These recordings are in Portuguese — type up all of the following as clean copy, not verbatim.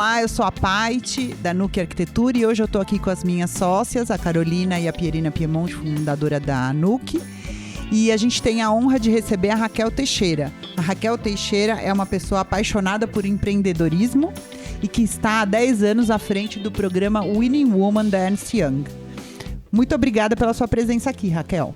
Olá, eu sou a Paty, da Nuc Arquitetura, e hoje eu estou aqui com as minhas sócias, a Carolina e a Pierina Piemonte, fundadora da Nuc. E a gente tem a honra de receber a Raquel Teixeira. A Raquel Teixeira é uma pessoa apaixonada por empreendedorismo e que está há 10 anos à frente do programa Winning Woman da Ernst Young. Muito obrigada pela sua presença aqui, Raquel.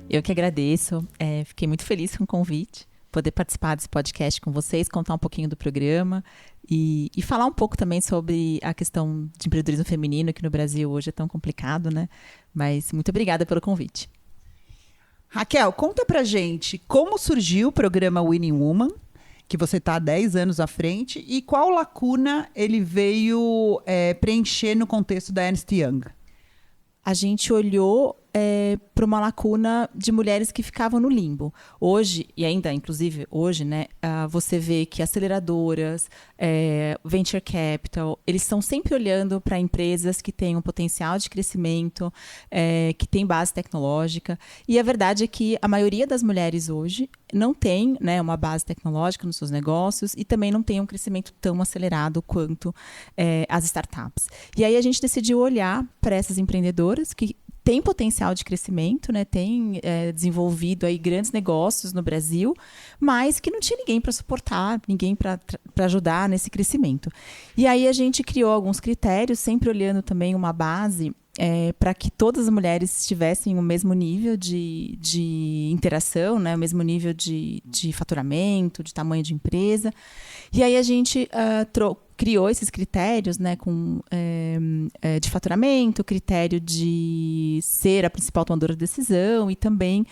Eu que agradeço, fiquei muito feliz com o convite, poder participar desse podcast com vocês, contar um pouquinho do programa e falar um pouco também sobre a questão de empreendedorismo feminino, que no Brasil hoje é tão complicado, né? Mas muito obrigada pelo convite. Raquel, conta pra gente como surgiu o programa Winning Woman, que você está há 10 anos à frente, e qual lacuna ele veio preencher no contexto da Ernst Young. A gente olhou para uma lacuna de mulheres que ficavam no limbo. Hoje, e ainda inclusive hoje, né, você vê que aceleradoras, venture capital, eles estão sempre olhando para empresas que têm um potencial de crescimento, que têm base tecnológica. E a verdade é que a maioria das mulheres hoje não tem, né, uma base tecnológica nos seus negócios e também não tem um crescimento tão acelerado quanto as startups. E aí a gente decidiu olhar para essas empreendedoras que tem potencial de crescimento, né? Tem desenvolvido aí grandes negócios no Brasil, mas que não tinha ninguém para suportar, ninguém para ajudar nesse crescimento. E aí a gente criou alguns critérios, sempre olhando também uma base para que todas as mulheres tivessem o mesmo nível de interação, né? O mesmo nível de faturamento, de tamanho de empresa. E aí a gente criou esses critérios, né, de faturamento, critério de ser a principal tomadora de decisão e também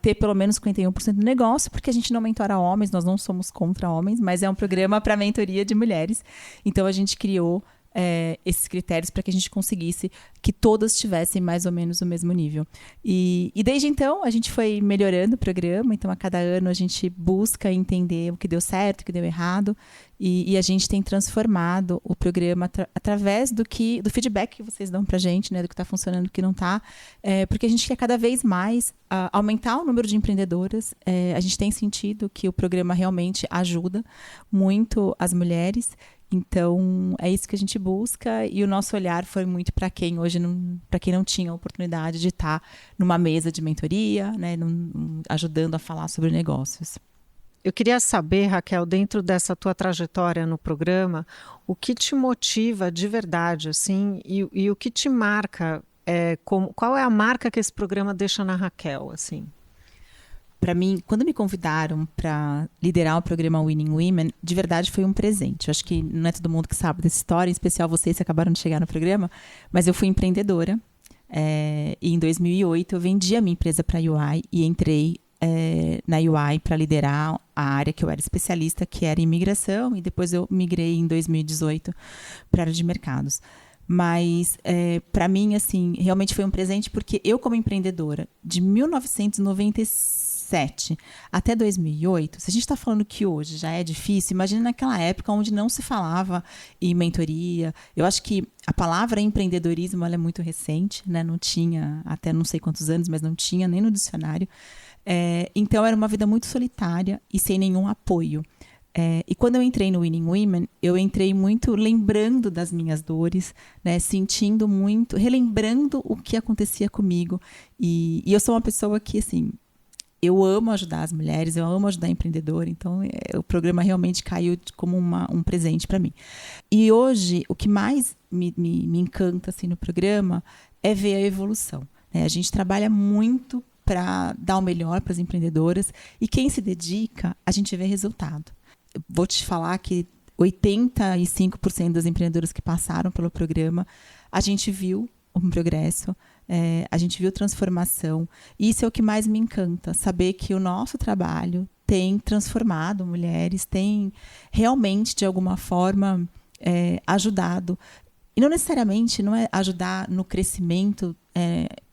ter pelo menos 51% do negócio, porque a gente não mentora homens, nós não somos contra homens, mas é um programa para mentoria de mulheres. Então a gente criou esses critérios para que a gente conseguisse que todas tivessem mais ou menos o mesmo nível. E desde então, a gente foi melhorando o programa. Então, a cada ano, a gente busca entender o que deu certo, o que deu errado. E a gente tem transformado o programa através do feedback que vocês dão para a gente, né, do que está funcionando e do que não está. Porque a gente quer cada vez mais aumentar o número de empreendedoras. A gente tem sentido que o programa realmente ajuda muito as mulheres. Então, é isso que a gente busca e o nosso olhar foi muito para quem hoje para quem não tinha a oportunidade de estar numa mesa de mentoria, né, ajudando a falar sobre negócios. Eu queria saber, Raquel, dentro dessa tua trajetória no programa, o que te motiva de verdade, assim, e o que te marca, qual é a marca que esse programa deixa na Raquel, assim? Para mim, quando me convidaram para liderar o programa Winning Women, de verdade foi um presente. Eu acho que não é todo mundo que sabe dessa história, em especial vocês que acabaram de chegar no programa, mas eu fui empreendedora. E em 2008 eu vendi a minha empresa para a UI e entrei na UI para liderar a área que eu era especialista, que era imigração, e depois eu migrei em 2018 para a área de mercados. Mas, para mim, assim, realmente foi um presente porque eu, como empreendedora, de 1997 até 2008, se a gente está falando que hoje já é difícil, imagina naquela época onde não se falava em mentoria. Eu acho que a palavra empreendedorismo ela é muito recente, né? Não tinha até não sei quantos anos, mas não tinha nem no dicionário. Então, era uma vida muito solitária e sem nenhum apoio. E quando eu entrei no Winning Women, eu entrei muito lembrando das minhas dores, né, sentindo muito, relembrando o que acontecia comigo. E eu sou uma pessoa que, assim, eu amo ajudar as mulheres, eu amo ajudar empreendedor, então o programa realmente caiu como um presente para mim. E hoje, o que mais me encanta assim, no programa é ver a evolução, né? A gente trabalha muito para dar o melhor para as empreendedoras e quem se dedica, a gente vê resultado. Vou te falar que 85% das empreendedoras que passaram pelo programa, a gente viu um progresso, a gente viu transformação. E isso é o que mais me encanta, saber que o nosso trabalho tem transformado mulheres, tem realmente, de alguma forma, ajudado. E não necessariamente não é ajudar no crescimento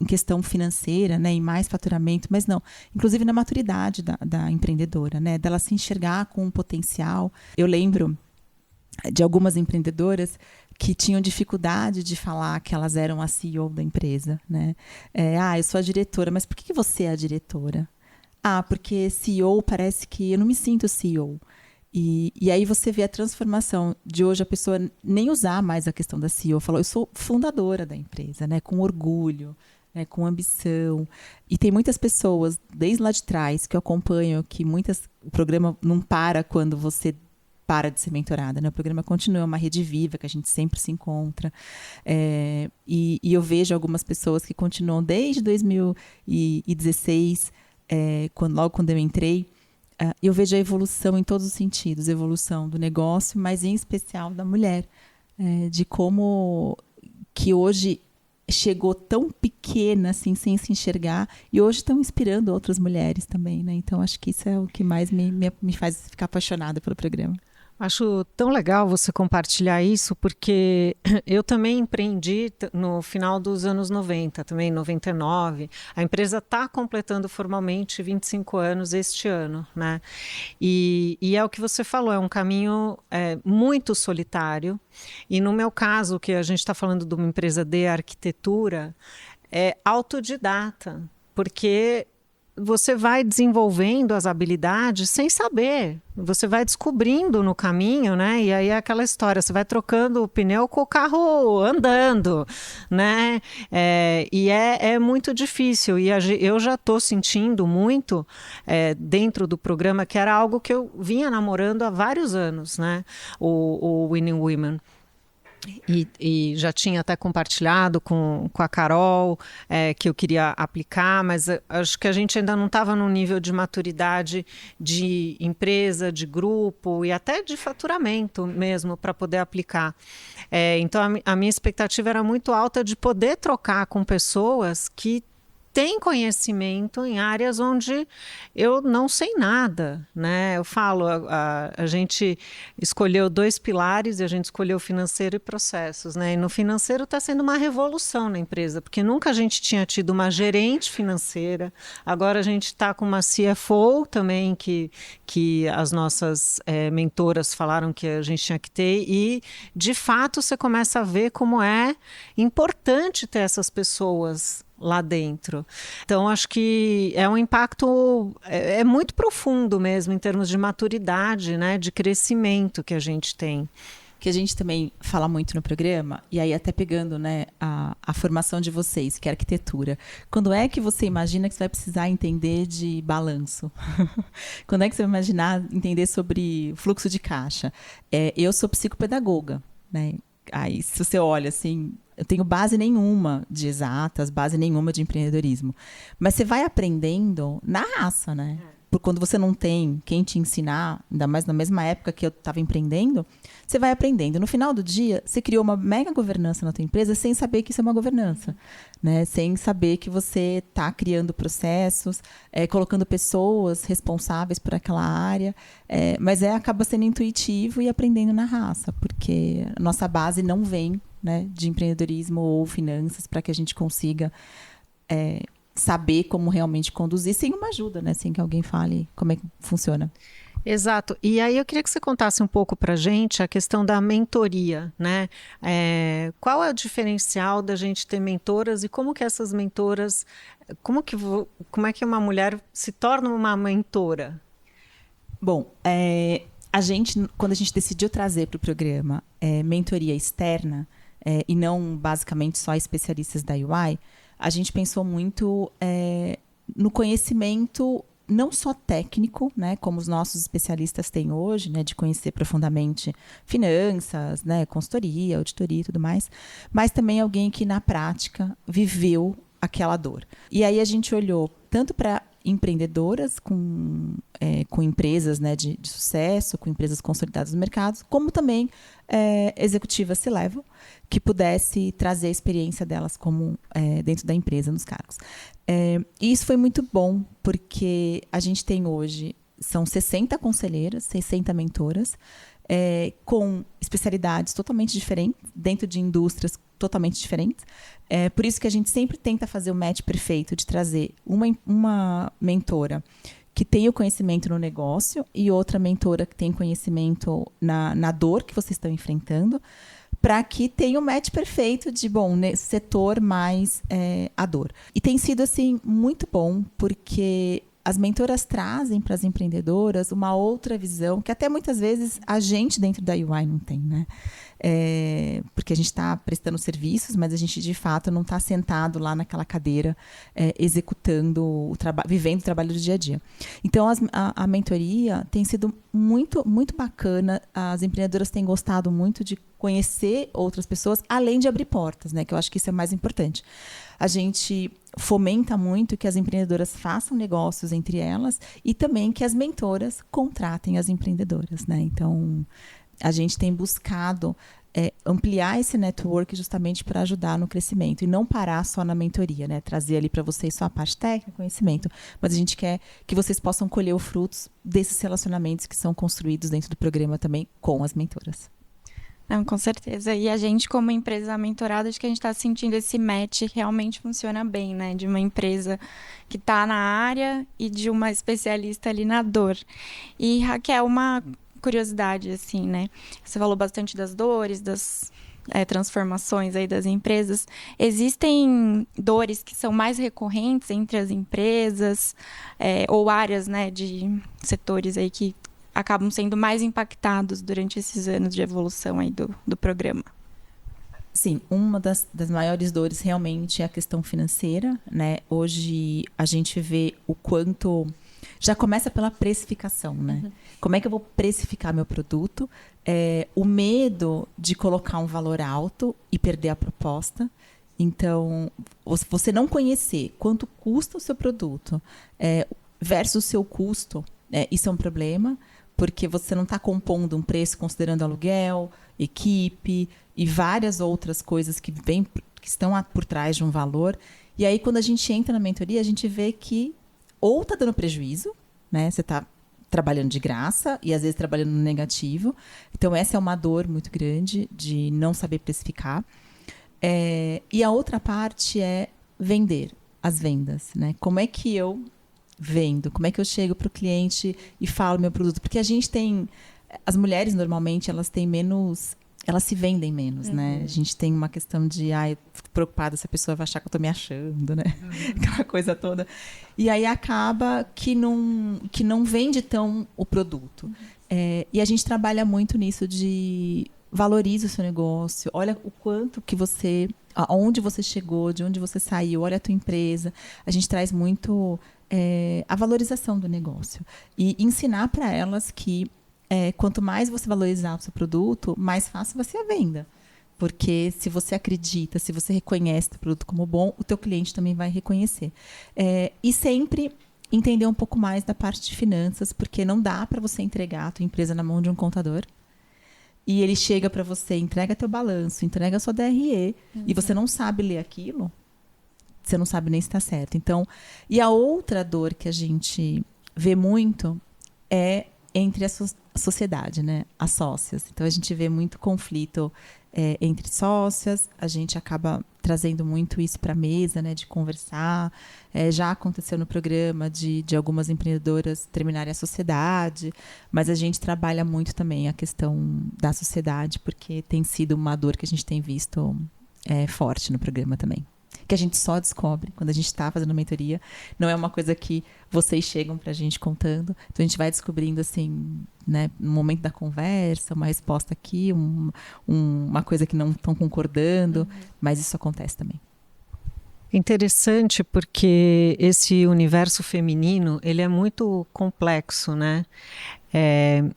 em questão financeira, né, em mais faturamento, mas não. Inclusive na maturidade da empreendedora, né, dela se enxergar com um potencial. Eu lembro de algumas empreendedoras que tinham dificuldade de falar que elas eram a CEO da empresa, né? Eu sou a diretora, mas por que você é a diretora? Porque CEO parece que eu não me sinto CEO. E aí você vê a transformação de hoje a pessoa nem usar mais a questão da CEO. Falou, eu sou fundadora da empresa, né? Com orgulho, né? Com ambição. E tem muitas pessoas, desde lá de trás, que eu acompanho, que o programa não para quando você para de ser mentorada, né? O programa continua, é uma rede viva, que a gente sempre se encontra. E eu vejo algumas pessoas que continuam desde 2016, logo quando eu entrei. Eu vejo a evolução em todos os sentidos, evolução do negócio, mas em especial da mulher, de como que hoje chegou tão pequena, assim, sem se enxergar, e hoje estão inspirando outras mulheres também, né? Então, acho que isso é o que mais me faz ficar apaixonada pelo programa. Acho tão legal você compartilhar isso, porque eu também empreendi no final dos anos 90, também 99. A empresa está completando formalmente 25 anos este ano, né? E é o que você falou, é um caminho muito solitário. E no meu caso, que a gente está falando de uma empresa de arquitetura, é autodidata, porque você vai desenvolvendo as habilidades sem saber. Você vai descobrindo no caminho, né? E aí é aquela história, você vai trocando o pneu com o carro andando, né? E é muito difícil. E eu já estou sentindo muito dentro do programa, que era algo que eu vinha namorando há vários anos, né? O Winning Women. E já tinha até compartilhado com a Carol que eu queria aplicar, mas acho que a gente ainda não estava num nível de maturidade de empresa, de grupo e até de faturamento mesmo para poder aplicar. Então a minha expectativa era muito alta de poder trocar com pessoas que tem conhecimento em áreas onde eu não sei nada, né? Eu falo, a gente escolheu 2 pilares e a gente escolheu financeiro e processos, né? E no financeiro está sendo uma revolução na empresa, porque nunca a gente tinha tido uma gerente financeira, agora a gente está com uma CFO também, que as nossas mentoras falaram que a gente tinha que ter, e de fato você começa a ver como é importante ter essas pessoas lá dentro. Então, acho que é um impacto muito profundo mesmo, em termos de maturidade, né, de crescimento que a gente tem. Que a gente também fala muito no programa, e aí até pegando, né, a formação de vocês, que é arquitetura. Quando é que você imagina que você vai precisar entender de balanço? Quando é que você vai imaginar entender sobre fluxo de caixa? Eu sou psicopedagoga, né? Aí, se você olha assim, eu tenho base nenhuma de exatas, base nenhuma de empreendedorismo. Mas você vai aprendendo na raça, né? Porque quando você não tem quem te ensinar, ainda mais na mesma época que eu estava empreendendo, você vai aprendendo. No final do dia, você criou uma mega governança na tua empresa sem saber que isso é uma governança, né? Sem saber que você está criando processos, colocando pessoas responsáveis por aquela área. Mas acaba sendo intuitivo e aprendendo na raça, porque a nossa base não vem, né, de empreendedorismo ou finanças para que a gente consiga saber como realmente conduzir sem uma ajuda, né? Sem que alguém fale como é que funciona. Exato. E aí eu queria que você contasse um pouco para a gente a questão da mentoria, né? Qual é o diferencial da gente ter mentoras e como que essas mentoras, como é que uma mulher se torna uma mentora? Bom, quando a gente decidiu trazer para o programa mentoria externa e não basicamente só especialistas da UI, a gente pensou muito no conhecimento não só técnico, né, como os nossos especialistas têm hoje, né, de conhecer profundamente finanças, né, consultoria, auditoria e tudo mais, mas também alguém que na prática viveu aquela dor. E aí a gente olhou tanto para empreendedoras com empresas, né, de sucesso, com empresas consolidadas no mercado, como também executivas C-level, que pudesse trazer a experiência delas como dentro da empresa, nos cargos. E isso foi muito bom, porque a gente tem hoje, são 60 conselheiras, 60 mentoras, com especialidades totalmente diferentes, dentro de indústrias totalmente diferentes. Por isso que a gente sempre tenta fazer o match perfeito de trazer uma mentora que tem o conhecimento no negócio e outra mentora que tem conhecimento na dor que vocês estão enfrentando, para que tenha o match perfeito de, bom, setor mais a dor. E tem sido, assim, muito bom, porque as mentoras trazem para as empreendedoras uma outra visão que até muitas vezes a gente dentro da UI não tem, né? Porque a gente está prestando serviços, mas a gente de fato não está sentado lá naquela cadeira executando o trabalho, vivendo o trabalho do dia a dia. Então a mentoria tem sido muito, muito bacana. As empreendedoras têm gostado muito de conhecer outras pessoas, além de abrir portas, né? Que eu acho que isso é mais importante. A gente fomenta muito que as empreendedoras façam negócios entre elas e também que as mentoras contratem as empreendedoras, né? Então, a gente tem buscado ampliar esse network justamente para ajudar no crescimento e não parar só na mentoria, né? Trazer ali para vocês só a parte técnica, conhecimento, mas a gente quer que vocês possam colher os frutos desses relacionamentos que são construídos dentro do programa também com as mentoras. Não, com certeza. E a gente, como empresa mentorada, acho que a gente está sentindo esse match realmente funciona bem, né? De uma empresa que está na área e de uma especialista ali na dor. E, Raquel, uma curiosidade, assim, né? Você falou bastante das dores, das transformações aí das empresas. Existem dores que são mais recorrentes entre as empresas ou áreas, né, de setores aí que acabam sendo mais impactados durante esses anos de evolução aí do programa? Sim, uma das maiores dores realmente é a questão financeira, né? Hoje a gente vê o quanto... Já começa pela precificação, né? Uhum. Como é que eu vou precificar meu produto? O medo de colocar um valor alto e perder a proposta. Então, você não conhecer quanto custa o seu produto versus o seu custo, isso é um problema, porque você não está compondo um preço considerando aluguel, equipe e várias outras coisas que estão por trás de um valor. E aí, quando a gente entra na mentoria, a gente vê que ou está dando prejuízo, né? Você está trabalhando de graça e às vezes trabalhando no negativo. Então, essa é uma dor muito grande de não saber precificar. E a outra parte é vender, as vendas, né? Como é que eu vendo? Como é que eu chego para o cliente e falo meu produto? Porque a gente tem... As mulheres, normalmente, elas têm menos... Elas se vendem menos, né? A gente tem uma questão de... eu fico preocupada se a pessoa vai achar que eu estou me achando, né? Aquela coisa toda. E aí acaba que não vende tão o produto. E a gente trabalha muito nisso de... Valorize o seu negócio. Olha o quanto que você... Aonde você chegou, de onde você saiu. Olha a tua empresa. A gente traz muito... a valorização do negócio. E ensinar para elas que quanto mais você valorizar o seu produto, mais fácil vai ser a venda. Porque se você acredita, se você reconhece o produto como bom, o teu cliente também vai reconhecer. E sempre entender um pouco mais da parte de finanças, porque não dá para você entregar a tua empresa na mão de um contador e ele chega para você, entrega teu balanço, entrega a sua DRE, e você não sabe ler aquilo, você não sabe nem se está certo. Então, e a outra dor que a gente vê muito é entre a sociedade, né? As sócias. Então, a gente vê muito conflito entre sócias, a gente acaba trazendo muito isso para a mesa, né? De conversar. Já aconteceu no programa de algumas empreendedoras terminarem a sociedade, mas a gente trabalha muito também a questão da sociedade, porque tem sido uma dor que a gente tem visto forte no programa também. Que a gente só descobre quando a gente está fazendo mentoria. Não é uma coisa que vocês chegam para a gente contando. Então, a gente vai descobrindo, assim, né, no momento da conversa, uma resposta aqui, uma coisa que não estão concordando. Mas isso acontece também. Interessante, porque esse universo feminino, ele é muito complexo, né?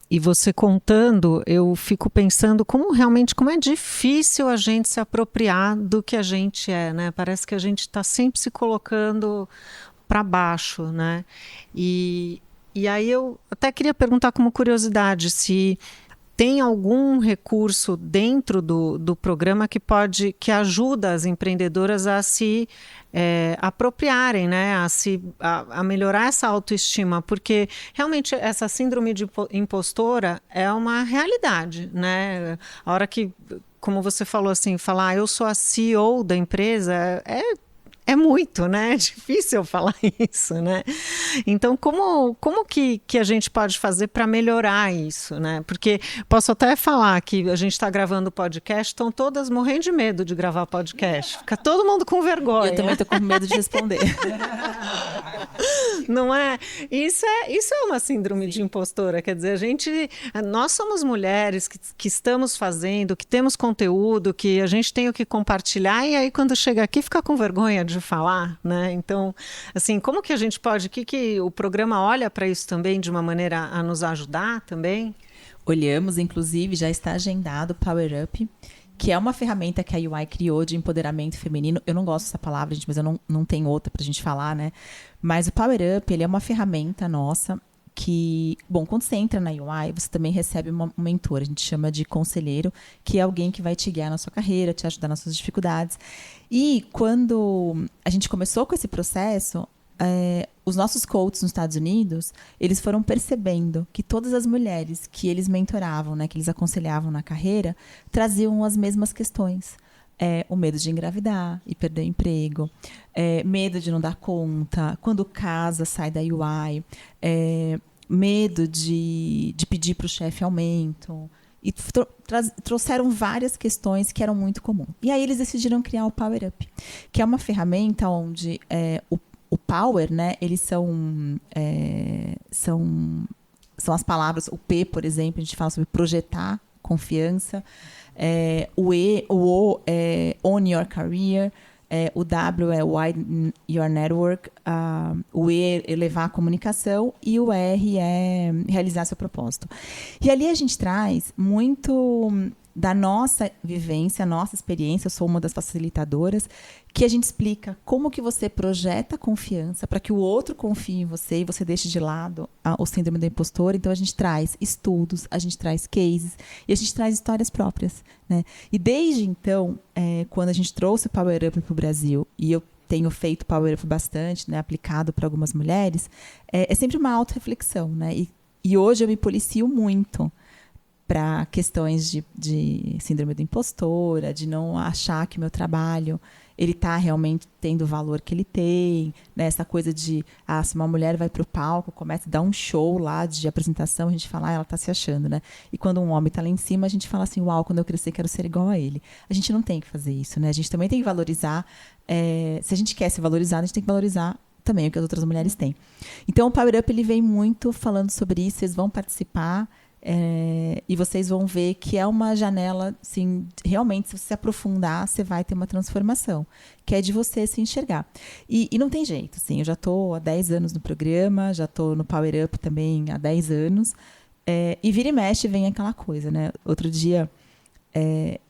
E você contando, eu fico pensando como é difícil a gente se apropriar do que a gente é, né? Parece que a gente está sempre se colocando para baixo, né? E aí eu até queria perguntar como curiosidade se tem algum recurso dentro do programa que ajuda as empreendedoras a se apropriarem, né? A melhorar essa autoestima, porque realmente essa síndrome de impostora é uma realidade, né? A hora que, como você falou assim, falar eu sou a CEO da empresa é muito, né? É difícil falar isso, né? Então, como que a gente pode fazer para melhorar isso, né? Porque posso até falar que a gente está gravando o podcast, estão todas morrendo de medo de gravar podcast. Fica todo mundo com vergonha. Eu também estou com medo de responder. Não é? Isso é uma síndrome de impostora. Quer dizer, nós somos mulheres que estamos fazendo, que temos conteúdo, que a gente tem o que compartilhar, e aí quando chega aqui fica com vergonha de falar, né? Então, assim, como que a gente pode, que o programa olha para isso também de uma maneira a nos ajudar também? Olhamos, inclusive, já está agendado o Power Up, que é uma ferramenta que a UI criou de empoderamento feminino. Eu não gosto dessa palavra, gente, mas eu não tenho outra pra gente falar, né? Mas o Power Up, ele é uma ferramenta nossa que, bom, quando você entra na UI, você também recebe um mentor, a gente chama de conselheiro, que é alguém que vai te guiar na sua carreira, te ajudar nas suas dificuldades. E quando a gente começou com esse processo, os nossos coaches nos Estados Unidos, eles foram percebendo que todas as mulheres que eles mentoravam, né, que eles aconselhavam na carreira, traziam as mesmas questões. O medo de engravidar e perder o emprego, medo de não dar conta, quando casa, sai da UI, medo de pedir para o chefe aumento. E trouxeram várias questões que eram muito comuns. E aí eles decidiram criar o Power Up, que é uma ferramenta onde o Power, né, eles são as palavras, o P, por exemplo, a gente fala sobre projetar confiança, o O é Own Your Career, o W é Widen Your Network, o E é elevar a comunicação e o R é realizar seu propósito. E ali a gente traz muito da nossa vivência, nossa experiência. Eu sou uma das facilitadoras, que a gente explica como que você projeta confiança para que o outro confie em você e você deixe de lado o síndrome da impostora. Então a gente traz estudos, a gente traz cases e a gente traz histórias próprias, né? E desde então, quando a gente trouxe o Power Up para o Brasil, e eu tenho feito Power Up bastante, né, aplicado para algumas mulheres, é sempre uma autorreflexão, né? E hoje eu me policio muito para questões de síndrome da impostora, de não achar que o meu trabalho ele está realmente tendo o valor que ele tem, né? Essa coisa de, se uma mulher vai para o palco, começa a dar um show lá de apresentação, a gente fala, ela está se achando, né? E quando um homem está lá em cima, a gente fala assim, uau, quando eu crescer quero ser igual a ele. A gente não tem que fazer isso, né? A gente também tem que valorizar, se a gente quer se valorizar, a gente tem que valorizar também o que as outras mulheres têm. Então o Power Up ele vem muito falando sobre isso, vocês vão participar, e vocês vão ver que é uma janela, assim, realmente, se você se aprofundar, você vai ter uma transformação, que é de você se enxergar. E não tem jeito, assim, eu já estou há 10 anos no programa, já estou no Power Up também há 10 anos, e vira e mexe vem aquela coisa, né? Outro dia,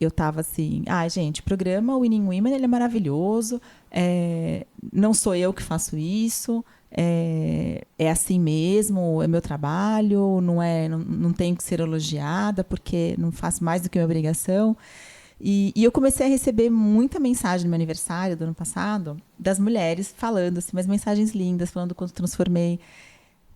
eu estava assim, gente, o programa Winning Women, ele é maravilhoso, não sou eu que faço isso, é assim mesmo, é meu trabalho, não tenho que ser elogiada porque não faço mais do que minha obrigação. E eu comecei a receber muita mensagem no meu aniversário do ano passado das mulheres falando assim, mas mensagens lindas, falando do quanto transformei.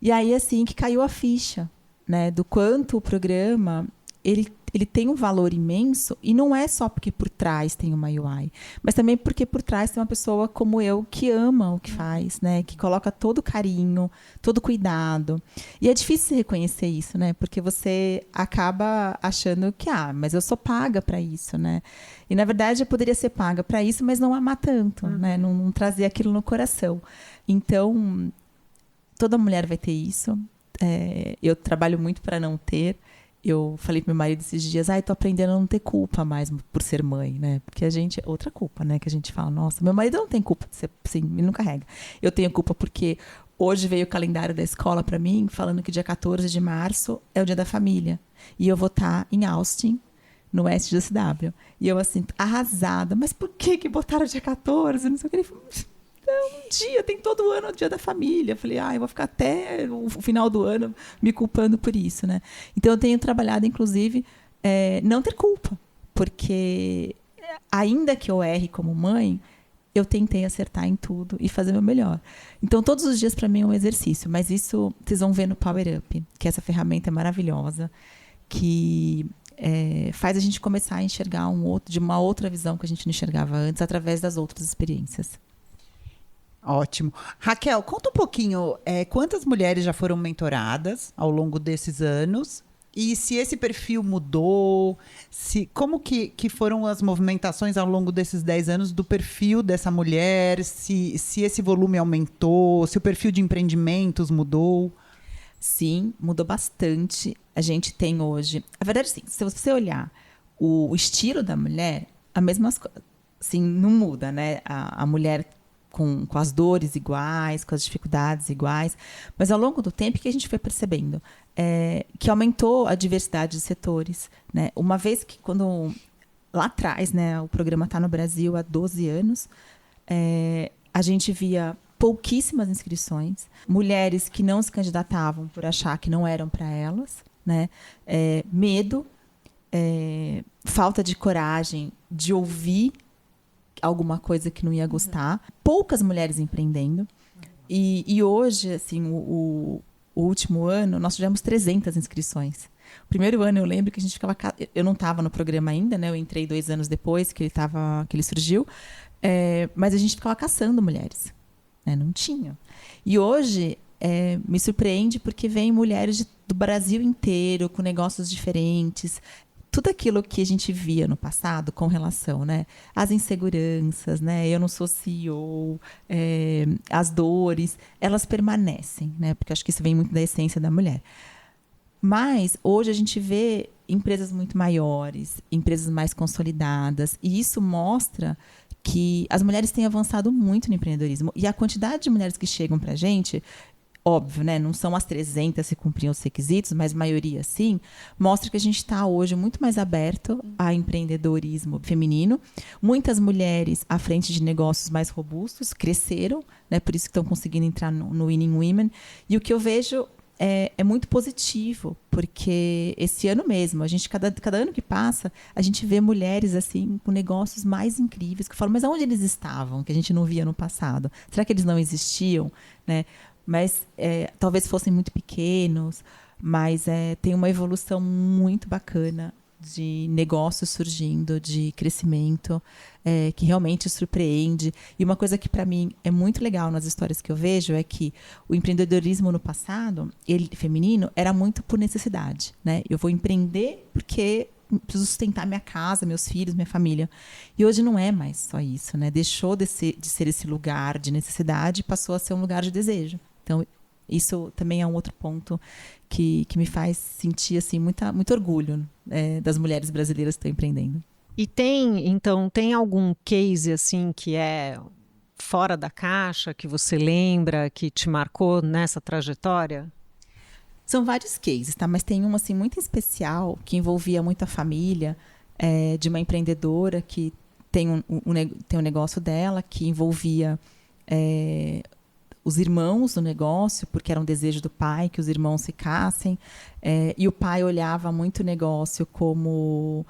E aí assim que caiu a ficha, né, do quanto o programa ele tem um valor imenso, e não é só porque por trás tem uma UI, mas também porque por trás tem uma pessoa como eu que ama o que faz, né? Que coloca todo carinho, todo cuidado. E é difícil reconhecer isso, né? Porque você acaba achando que, mas eu sou paga para isso, né? E na verdade eu poderia ser paga para isso, mas não amar tanto, né? Não trazer aquilo no coração. Então, toda mulher vai ter isso. Eu trabalho muito para não ter. Eu falei pro meu marido esses dias, tô aprendendo a não ter culpa mais por ser mãe, né? Porque a gente, outra culpa, né? Que a gente fala, nossa, meu marido não tem culpa de ser assim, ele não carrega. Eu tenho culpa porque hoje veio o calendário da escola para mim, falando que dia 14 de março é o dia da família. E eu vou estar em Austin, no oeste da CW. E eu, assim, arrasada. Mas por que botaram dia 14? Não sei o que. Ele falou, um dia, tem todo ano o dia da família. Eu falei, eu vou ficar até o final do ano me culpando por isso, né? Então, eu tenho trabalhado, inclusive, não ter culpa. Porque, ainda que eu erre como mãe, eu tentei acertar em tudo e fazer o meu melhor. Então, todos os dias, para mim, é um exercício. Mas isso, vocês vão ver no Power Up, que essa ferramenta é maravilhosa, que faz a gente começar a enxergar de uma outra visão que a gente não enxergava antes, através das outras experiências. Ótimo. Raquel, conta um pouquinho, quantas mulheres já foram mentoradas ao longo desses anos? E se esse perfil mudou, como que foram as movimentações ao longo desses 10 anos do perfil dessa mulher, se esse volume aumentou, se o perfil de empreendimentos mudou? Sim, mudou bastante. A gente tem hoje... A verdade, sim, se você olhar o estilo da mulher, a mesma coisa, assim, não muda, né? A mulher com as dores iguais, com as dificuldades iguais. Mas ao longo do tempo, o que a gente foi percebendo? Que aumentou a diversidade de setores, né? Uma vez que, quando lá atrás, né, o programa está no Brasil há 12 anos, a gente via pouquíssimas inscrições, mulheres que não se candidatavam por achar que não eram para elas, né? Medo, falta de coragem de ouvir alguma coisa que não ia gostar, poucas mulheres empreendendo. E hoje, assim, o último ano, nós tivemos 300 inscrições. O primeiro ano, eu lembro que a gente ficava... Eu não estava no programa ainda, né? Eu entrei 2 anos depois que ele surgiu. Mas a gente ficava caçando mulheres, né? Não tinha. E hoje, me surpreende porque vem mulheres do Brasil inteiro, com negócios diferentes. Tudo aquilo que a gente via no passado com relação, né, às inseguranças, né, eu não sou CEO, as dores, elas permanecem, né, porque acho que isso vem muito da essência da mulher. Mas hoje a gente vê empresas muito maiores, empresas mais consolidadas, e isso mostra que as mulheres têm avançado muito no empreendedorismo. E a quantidade de mulheres que chegam para a gente... Óbvio, né? Não são as 300 que cumpriam os requisitos, mas a maioria sim, mostra que a gente está hoje muito mais aberto a empreendedorismo feminino. Muitas mulheres à frente de negócios mais robustos cresceram, né? Por isso que estão conseguindo entrar no Winning Women. E o que eu vejo é muito positivo, porque esse ano mesmo, a gente, cada ano que passa, a gente vê mulheres assim com negócios mais incríveis, que falam, mas aonde eles estavam, que a gente não via no passado? Será que eles não existiam, né? Mas talvez fossem muito pequenos, mas tem uma evolução muito bacana de negócios surgindo, de crescimento, que realmente surpreende. E uma coisa que, para mim, é muito legal nas histórias que eu vejo é que o empreendedorismo no passado, ele feminino, era muito por necessidade, né? Eu vou empreender porque preciso sustentar minha casa, meus filhos, minha família. E hoje não é mais só isso, né? Deixou de ser esse lugar de necessidade e passou a ser um lugar de desejo. Então, isso também é um outro ponto que me faz sentir assim, muito orgulho das mulheres brasileiras que estão empreendendo. E tem algum case assim que é fora da caixa, que você lembra, que te marcou nessa trajetória? São vários cases, tá? Mas tem um assim, muito especial que envolvia muito a família de uma empreendedora que tem um negócio dela que envolvia... os irmãos do negócio, porque era um desejo do pai que os irmãos ficassem, e o pai olhava muito o negócio como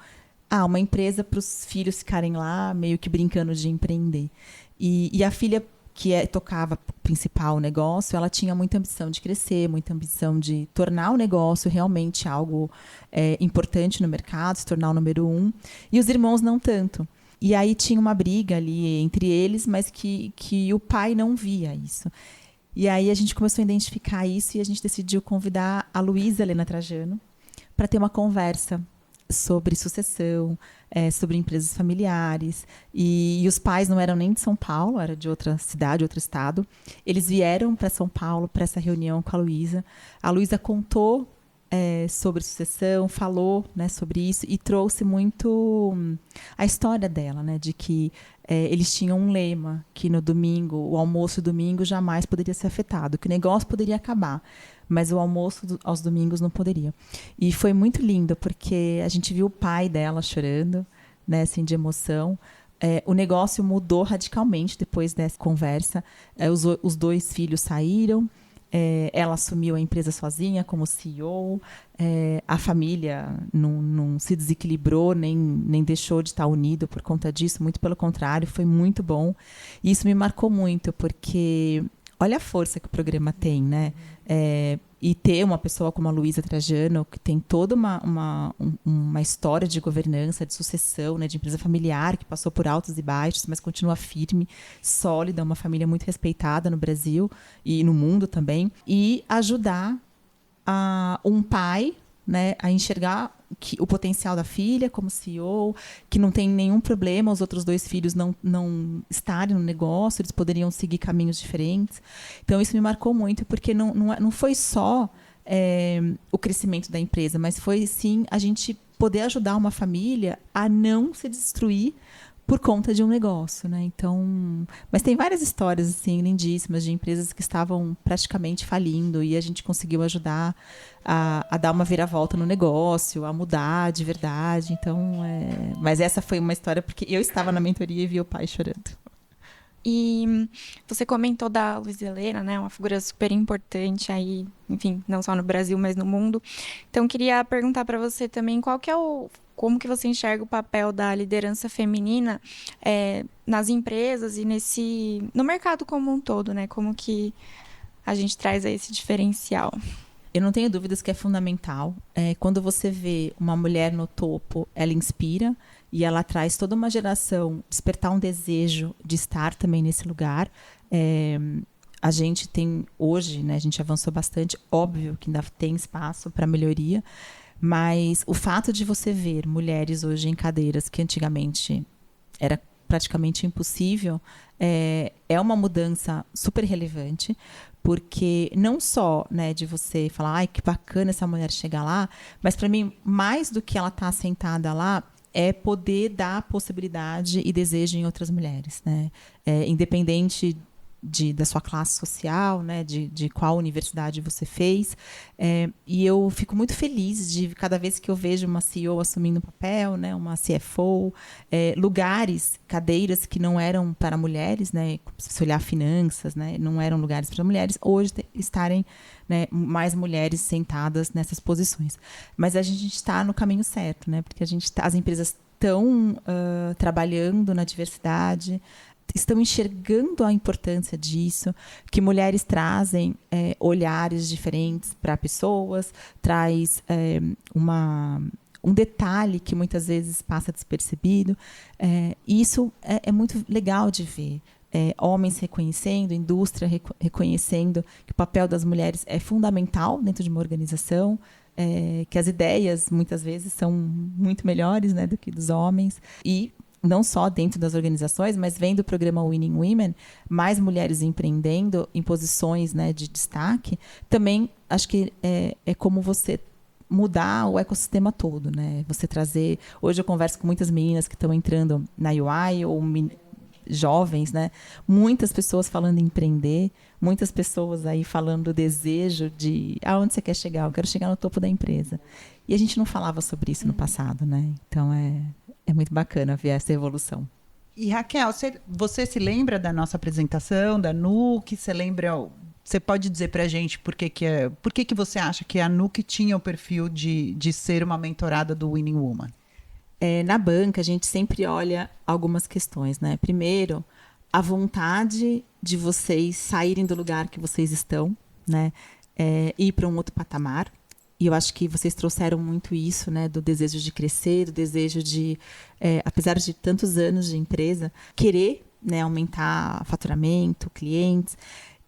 uma empresa para os filhos ficarem lá, meio que brincando de empreender. E a filha, que tocava principal o negócio, ela tinha muita ambição de crescer, muita ambição de tornar o negócio realmente algo importante no mercado, se tornar o número 1, e os irmãos não tanto. E aí tinha uma briga ali entre eles, mas que o pai não via isso. E aí a gente começou a identificar isso e a gente decidiu convidar a Luísa Helena Trajano para ter uma conversa sobre sucessão, sobre empresas familiares. E os pais não eram nem de São Paulo, era de outra cidade, outro estado. Eles vieram para São Paulo para essa reunião com a Luísa. A Luísa contou sobre sucessão, falou, né, sobre isso e trouxe muito a história dela, né, de que eles tinham um lema que no domingo, o almoço domingo jamais poderia ser afetado, que o negócio poderia acabar, mas o almoço aos domingos não poderia. E foi muito lindo, porque a gente viu o pai dela chorando, né, assim, de emoção. O negócio mudou radicalmente depois dessa conversa. Os 2 filhos saíram. Ela assumiu a empresa sozinha como CEO, a família não se desequilibrou, nem deixou de estar unido por conta disso, muito pelo contrário, foi muito bom. E isso me marcou muito, porque olha a força que o programa tem, né? E ter uma pessoa como a Luísa Trajano, que tem toda uma história de governança, de sucessão, né, de empresa familiar, que passou por altos e baixos, mas continua firme, sólida, uma família muito respeitada no Brasil e no mundo também. E ajudar um pai, né, a enxergar o potencial da filha como CEO, que não tem nenhum problema os outros 2 filhos não estarem no negócio, eles poderiam seguir caminhos diferentes. Então, isso me marcou muito, porque não foi só o crescimento da empresa, mas foi, sim, a gente poder ajudar uma família a não se destruir por conta de um negócio, né? Então, mas tem várias histórias assim lindíssimas de empresas que estavam praticamente falindo e a gente conseguiu ajudar a dar uma viravolta no negócio, a mudar de verdade. Então, mas essa foi uma história porque eu estava na mentoria e vi o pai chorando. E você comentou da Luísa Helena, né? Uma figura super importante aí, enfim, não só no Brasil, mas no mundo. Então, queria perguntar para você também como que você enxerga o papel da liderança feminina nas empresas e no mercado como um todo, né? Como que a gente traz aí esse diferencial? Eu não tenho dúvidas que é fundamental. Quando você vê uma mulher no topo, ela inspira e ela traz toda uma geração, despertar um desejo de estar também nesse lugar. A gente tem hoje, né, a gente avançou bastante, óbvio que ainda tem espaço para melhoria, mas o fato de você ver mulheres hoje em cadeiras que antigamente era praticamente impossível, é uma mudança super relevante, porque não só, né, de você falar, ai, que bacana essa mulher chegar lá, mas para mim, mais do que ela estar sentada lá, é poder dar possibilidade e desejo em outras mulheres, né? Independente da sua classe social, né, de qual universidade você fez. E eu fico muito feliz de cada vez que eu vejo uma CEO assumindo um papel, né, uma CFO, lugares, cadeiras que não eram para mulheres, né, se você olhar finanças, né, não eram lugares para mulheres, hoje estarem, né, mais mulheres sentadas nessas posições. Mas a gente está no caminho certo, né, porque as empresas estão trabalhando na diversidade, estão enxergando a importância disso, que mulheres trazem olhares diferentes para pessoas, traz um detalhe que muitas vezes passa despercebido. E isso é muito legal de ver. Homens reconhecendo, indústria reconhecendo que o papel das mulheres é fundamental dentro de uma organização, que as ideias muitas vezes são muito melhores, né, do que dos homens. E não só dentro das organizações, mas vendo o programa Winning Women, mais mulheres empreendendo em posições, né, de destaque, também acho que é como você mudar o ecossistema todo, né? Você trazer... Hoje eu converso com muitas meninas que estão entrando na UI, ou jovens, né? Muitas pessoas falando em empreender, muitas pessoas aí falando do desejo de aonde você quer chegar? Eu quero chegar no topo da empresa. E a gente não falava sobre isso no passado, né? Então é muito bacana ver essa evolução. E Raquel, você se lembra da nossa apresentação, da NUC? Você pode dizer pra gente por que você acha que a NUC tinha o perfil de ser uma mentorada do Winning Woman? Na banca, a gente sempre olha algumas questões, né? Primeiro, a vontade de vocês saírem do lugar que vocês estão, né? Ir para um outro patamar. E eu acho que vocês trouxeram muito isso, né? Do desejo de crescer, do desejo de, apesar de tantos anos de empresa, querer, né, aumentar faturamento, clientes.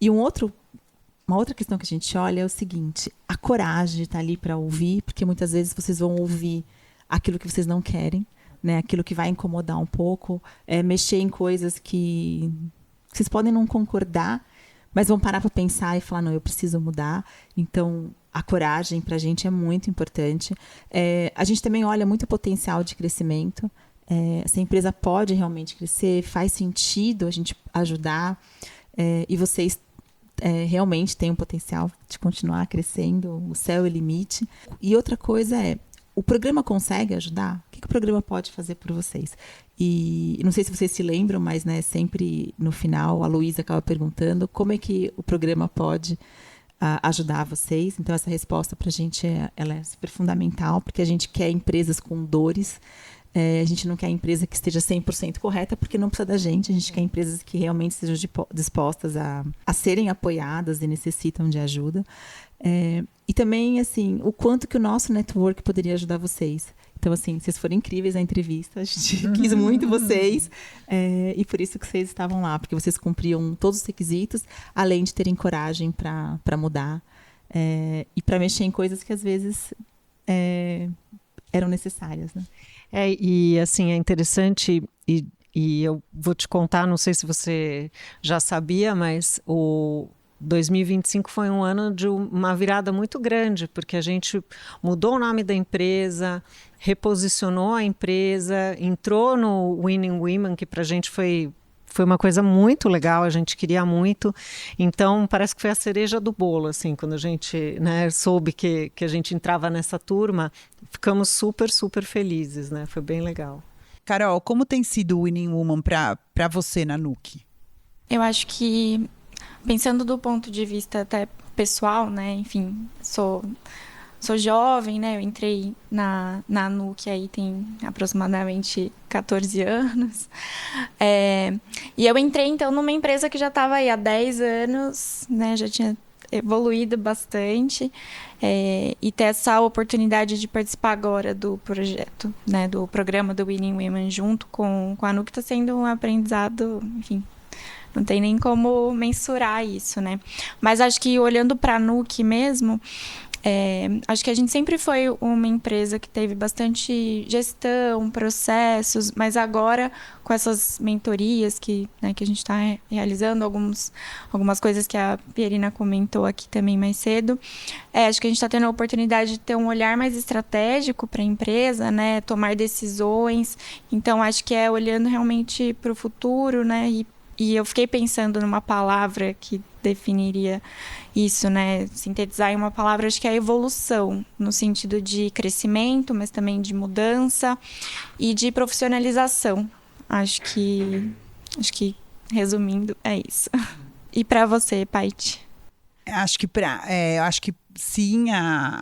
E uma outra questão que a gente olha é o seguinte: a coragem de estar ali para ouvir, porque muitas vezes vocês vão ouvir aquilo que vocês não querem, né? Aquilo que vai incomodar um pouco, mexer em coisas que vocês podem não concordar, mas vão parar para pensar e falar, não, eu preciso mudar. Então, a coragem para a gente é muito importante. A gente também olha muito o potencial de crescimento. Essa empresa pode realmente crescer, faz sentido a gente ajudar, e vocês realmente têm um potencial de continuar crescendo, o céu é o limite. E outra coisa o programa consegue ajudar? O que o programa pode fazer por vocês? E não sei se vocês se lembram, mas, né, sempre no final a Luísa acaba perguntando como é que o programa pode ajudar vocês. Então essa resposta para a gente ela é super fundamental, porque a gente quer empresas com dores. A gente não quer empresa que esteja 100% correta, porque não precisa da gente. A gente quer empresas que realmente estejam dispostas a serem apoiadas e necessitam de ajuda. E também, assim, o quanto que o nosso network poderia ajudar vocês. Então, assim, vocês foram incríveis na entrevista, a gente quis muito vocês, e por isso que vocês estavam lá, porque vocês cumpriam todos os requisitos, além de terem coragem para mudar, e para mexer em coisas que às vezes eram necessárias, né? E assim, é interessante, e eu vou te contar, não sei se você já sabia, mas o 2025 foi um ano de uma virada muito grande, porque a gente mudou o nome da empresa, reposicionou a empresa, entrou no Winning Women, que para a gente foi uma coisa muito legal, a gente queria muito. Então, parece que foi a cereja do bolo, assim, quando a gente, né, soube que a gente entrava nessa turma, ficamos super, super felizes, né? Foi bem legal. Carol, como tem sido o Winning Woman para você na Nuke? Eu acho que, pensando do ponto de vista até pessoal, né? Enfim, sou jovem, né? Eu entrei na Nuke aí tem aproximadamente 14 anos. E eu entrei, então, numa empresa que já estava aí há 10 anos, né? Já tinha evoluído bastante. E ter essa oportunidade de participar agora do projeto, né? Do programa do Winning Women junto com a Nuke está sendo um aprendizado, enfim, não tem nem como mensurar isso, né? Mas acho que olhando para a Nuke mesmo, acho que a gente sempre foi uma empresa que teve bastante gestão, processos, mas agora com essas mentorias que a gente está realizando, algumas coisas que a Pierina comentou aqui também mais cedo, acho que a gente está tendo a oportunidade de ter um olhar mais estratégico para a empresa, né? Tomar decisões. Então, acho que olhando realmente para o futuro, né? E eu fiquei pensando numa palavra que definiria isso, né? Sintetizar em uma palavra, acho que é a evolução, no sentido de crescimento, mas também de mudança e de profissionalização. Acho que resumindo, é isso. E para você, Paty? Acho que sim,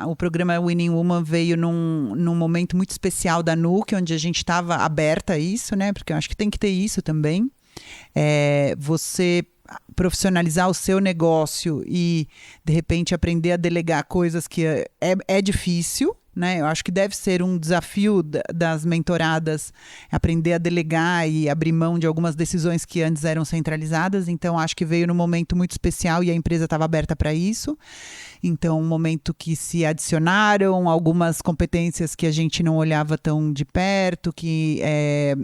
o programa Winning Woman veio num momento muito especial da Nuke, onde a gente estava aberta a isso, né? Porque eu acho que tem que ter isso também. Você profissionalizar o seu negócio e, de repente, aprender a delegar coisas que é difícil, né? Eu acho que deve ser um desafio das mentoradas aprender a delegar e abrir mão de algumas decisões que antes eram centralizadas. Então, acho que veio num momento muito especial e a empresa estava aberta para isso. Então, um momento que se adicionaram algumas competências que a gente não olhava tão de perto, que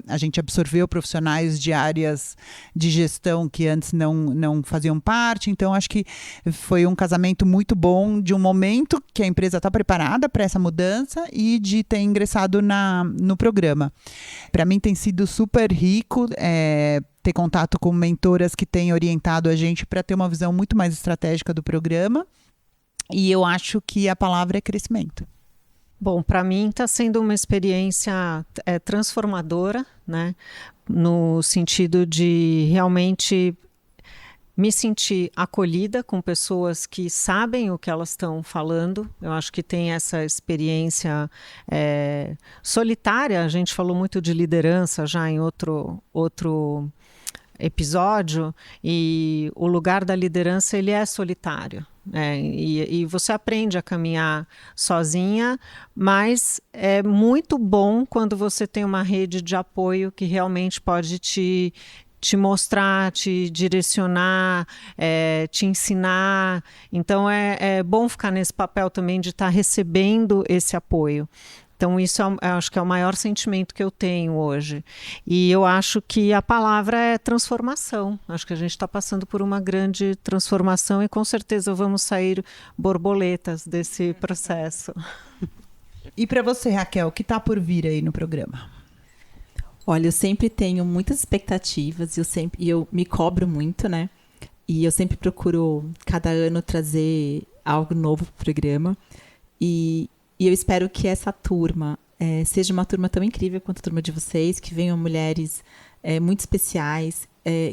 a gente absorveu profissionais de áreas de gestão que antes não faziam parte. Então, acho que foi um casamento muito bom de um momento que a empresa está preparada para essa mudança e de ter ingressado no programa. Para mim tem sido super rico ter contato com mentoras que têm orientado a gente para ter uma visão muito mais estratégica do programa. E eu acho que a palavra é crescimento. Bom, para mim está sendo uma experiência transformadora, né? No sentido de realmente me sentir acolhida com pessoas que sabem o que elas estão falando. Eu acho que tem essa experiência solitária. A gente falou muito de liderança já em outro episódio, e o lugar da liderança ele é solitário. E você aprende a caminhar sozinha, mas é muito bom quando você tem uma rede de apoio que realmente pode te mostrar, te direcionar, te ensinar. Então é bom ficar nesse papel também de estar recebendo esse apoio. Então isso acho que é o maior sentimento que eu tenho hoje. E eu acho que a palavra é transformação. Acho que a gente está passando por uma grande transformação e com certeza vamos sair borboletas desse processo. E para você, Raquel, o que está por vir aí no programa? Olha, eu sempre tenho muitas expectativas e eu me cobro muito, né? E eu sempre procuro, cada ano, trazer algo novo para o programa. E eu espero que essa turma seja uma turma tão incrível quanto a turma de vocês, que venham mulheres muito especiais,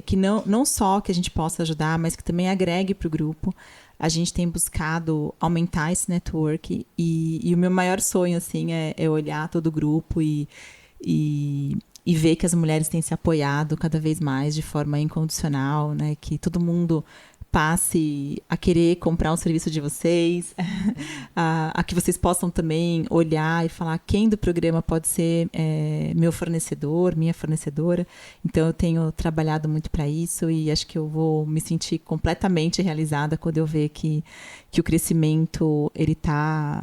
que não só que a gente possa ajudar, mas que também agregue para o grupo. A gente tem buscado aumentar esse network e o meu maior sonho assim, é olhar todo o grupo e ver que as mulheres têm se apoiado cada vez mais de forma incondicional, né? Que todo mundo passe a querer comprar um serviço de vocês, a que vocês possam também olhar e falar quem do programa pode ser meu fornecedor, minha fornecedora. Então, eu tenho trabalhado muito para isso e acho que eu vou me sentir completamente realizada quando eu ver que o crescimento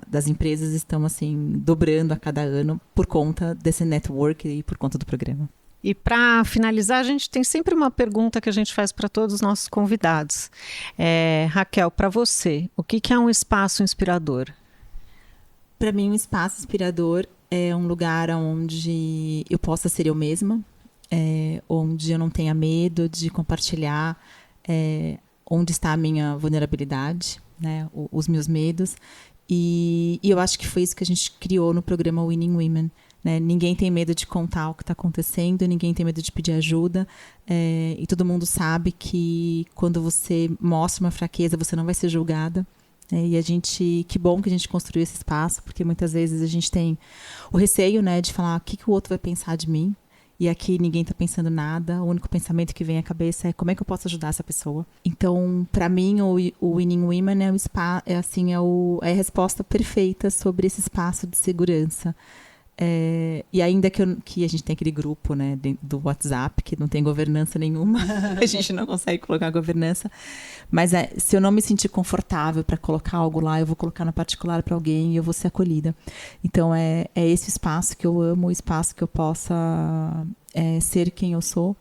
das empresas estão assim dobrando a cada ano por conta desse network e por conta do programa. E para finalizar, a gente tem sempre uma pergunta que a gente faz para todos os nossos convidados. Raquel, para você, o que é um espaço inspirador? Para mim, um espaço inspirador é um lugar onde eu possa ser eu mesma, onde eu não tenha medo de compartilhar onde está a minha vulnerabilidade, né, os meus medos. E eu acho que foi isso que a gente criou no programa Winning Women. Né? Ninguém tem medo de contar o que está acontecendo, ninguém tem medo de pedir ajuda, e todo mundo sabe que quando você mostra uma fraqueza, você não vai ser julgada. E que bom que a gente construiu esse espaço, porque muitas vezes a gente tem o receio, né, de falar o que o outro vai pensar de mim, e aqui ninguém está pensando nada, o único pensamento que vem à cabeça é como é que eu posso ajudar essa pessoa. Então, para mim, o Winning Women é a resposta perfeita sobre esse espaço de segurança. E ainda que a gente tem aquele grupo, né, do WhatsApp, que não tem governança nenhuma, a gente não consegue colocar governança, mas se eu não me sentir confortável para colocar algo lá, eu vou colocar no particular para alguém e eu vou ser acolhida. Então, é esse espaço que eu amo, o espaço que eu possa ser quem eu sou,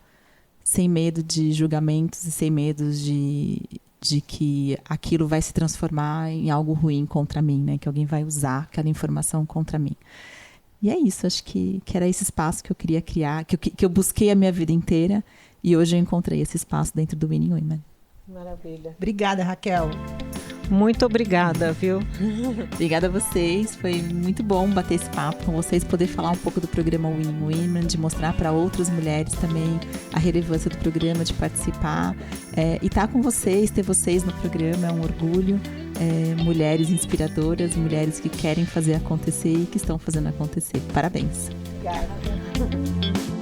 sem medo de julgamentos e sem medo de que aquilo vai se transformar em algo ruim contra mim, né, que alguém vai usar aquela informação contra mim. E é isso, acho que era esse espaço que eu queria criar, que eu busquei a minha vida inteira e hoje eu encontrei esse espaço dentro do Winning Women. Maravilha. Obrigada, Raquel. Muito obrigada, viu? Obrigada a vocês, foi muito bom bater esse papo com vocês, poder falar um pouco do programa Winning Women, de mostrar para outras mulheres também a relevância do programa, de participar. E estar com vocês, ter vocês no programa é um orgulho. Mulheres inspiradoras, mulheres que querem fazer acontecer e que estão fazendo acontecer. Parabéns. Obrigada.